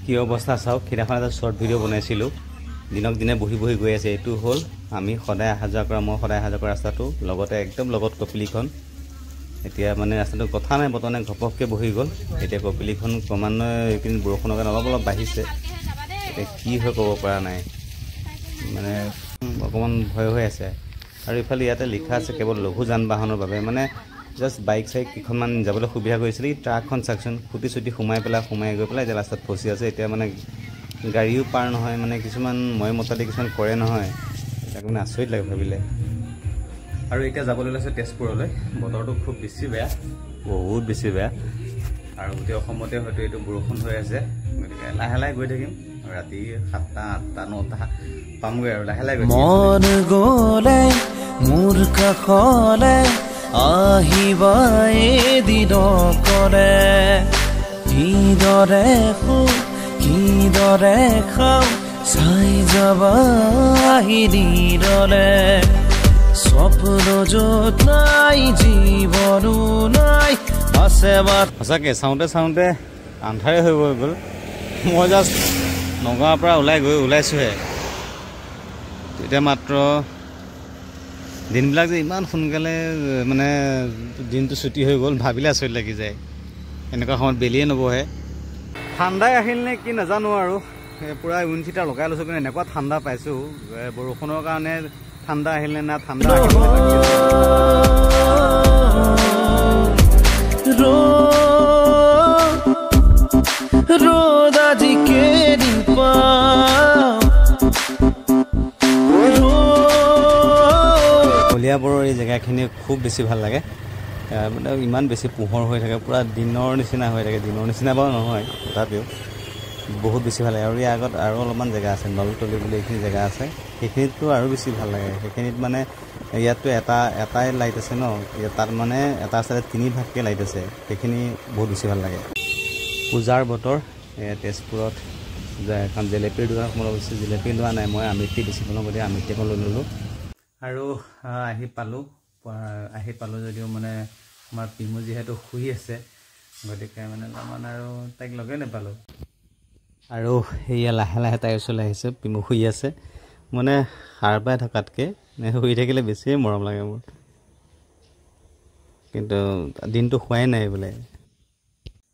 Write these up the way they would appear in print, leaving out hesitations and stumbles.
কি অৱস্থা চাওক সেইদিনাখন এটা শ্বৰ্ট ভিডিঅ' বনাইছিলোঁ দিনক দিনে বহি বহি গৈ আছে এইটো হ'ল আমি সদায় অহা যোৱা কৰা মই সদায় অহা যোৱা কৰা ৰাস্তাটো লগতে একদম লগত কপিলিখন এতিয়া মানে ৰাস্তাটো কথা নাই বতৰা নাই ঘপককৈ বহি গ'ল এতিয়া কপিলিখন ক্ৰমান্বয়ে এইকেইদিন বৰষুণৰ কাৰণে অলপ অলপ বাঢ়িছে এতিয়া কি হৈ ক'ব পৰা নাই মানে অকণমান ভয় হৈ আছে আৰু ইফালে ইয়াতে লিখা আছে কেৱল লঘু যান বাহনৰ বাবে মানে জাষ্ট বাইক চাইক কেইখনমান যাবলৈ সুবিধা কৰিছিলে ট্ৰাকখন চাকচোন খুটি চুটি সোমাই গৈ পেলাই এতিয়া ৰাস্তাত ফচি আছে এতিয়া মানে গাড়ীও পাৰ নহয় মানে কিছুমান মতাদি কিছুমান কৰে নহয় তাক মানে আচৰিত লাগে ভাবিলে আৰু এতিয়া যাবলৈ লৈছে তেজপুৰলৈ বতৰটো খুব বেছি বেয়া বহুত বেছি বেয়া আৰু গোটেই অসমতে হয়তো এইটো বৰষুণ হৈ আছে গতিকে লাহে লাহে গৈ থাকিম ৰাতি 7টা 8টা 9টা পামগৈ আৰু লাহে লাহে মন গ'লে মোৰ কাষলে আহিবা এদিন ক'লে কিদৰে কিদৰে খাওঁ চাই যাবা আহিলে স্বপ্ন য'ত নাই জীৱনো নাই আছে সঁচাকৈ চাওঁতে আন্ধাৰে হৈ গ'ল মই জাষ্ট নগাঁৱৰ পৰা ওলাইছোঁহে এতিয়া মাত্ৰ দিনবিলাক যে ইমান সোনকালে মানে দিনটো ছুটি হৈ গ'ল ভাবিলে আচৰিত লাগি যায় এনেকুৱা সময়ত বেলিয়ে নবহে ঠাণ্ডাই আহিল নে কি নাজানো আৰু পূৰা উইণ্ড-চিটাৰ লগাই লৈছোঁ কিন্তু এনেকুৱা ঠাণ্ডা পাইছোঁ বৰষুণৰ কাৰণে ঠাণ্ডা আহিল নে না ঠাণ্ডা ৰ'দ আজি কেদিন কলিয়াবৰৰ এই জেগাখিনি খুব বেছি ভাল লাগে মানে ইমান বেছি পোহৰ হৈ থাকে পূৰা দিনৰ নিচিনা হৈ থাকে দিনৰ নিচিনা বাৰু নহয় তথাপিও বহুত বেছি ভাল লাগে আৰু ইয়াৰ আগত আৰু অলপমান জেগা আছে নলতলি বুলি এইখিনি জেগা আছে সেইখিনিততো আৰু বেছি ভাল লাগে সেইখিনিত মানে ইয়াততো এটাই লাইট আছে ন তাত মানে এটা চাইডে 3 ভাগকৈ লাইট আছে সেইখিনি বহুত বেছি ভাল লাগে পূজাৰ বতৰ তেজপুৰত এখন জেলেপীৰ দোকান সোমাব গৈছে জেলেপী লোৱা নাই মই আমিতি বেছি পালোঁ গতিকে আমিতি এখন লৈ ল'লোঁ আৰু আহি পালোঁ যদিও মানে আমাৰ পিমু যিহেতু শুই আছে গতিকে মানে অলপমান আৰু তাইক লগে নাপালোঁ আৰু সেয়া লাহে লাহে তাইৰ ওচৰলৈ আহিছে পিমু শুই আছে মানে সাৰ পাই থকাতকৈ শুই থাকিলে বেছিয়ে মৰম লাগে মোৰ কিন্তু দিনটো শুৱাই নাই বোলে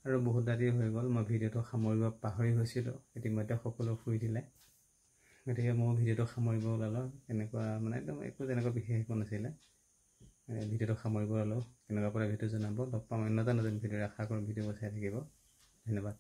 আৰু বহুত ৰাতি হৈ গ'ল মই ভিডিঅ'টো সামৰিব পাহৰি গৈছিলোঁ ইতিমধ্যে সকলো শুই দিলে গতিকে মই ভিডিঅ'টো সামৰিব ওলালোঁ এনেকুৱা মানে একদম একো তেনেকুৱা বিশেষ একো নাছিলে ভিডিঅ'টো সামৰিব ওলালোঁ কেনেকুৱা পৰা ভিডিঅ' জনাব লগ পাম অন্য এটা নতুন ভিডিঅ' আশা কৰোঁ ভিডিঅ'বোৰ চাই থাকিব ধন্যবাদ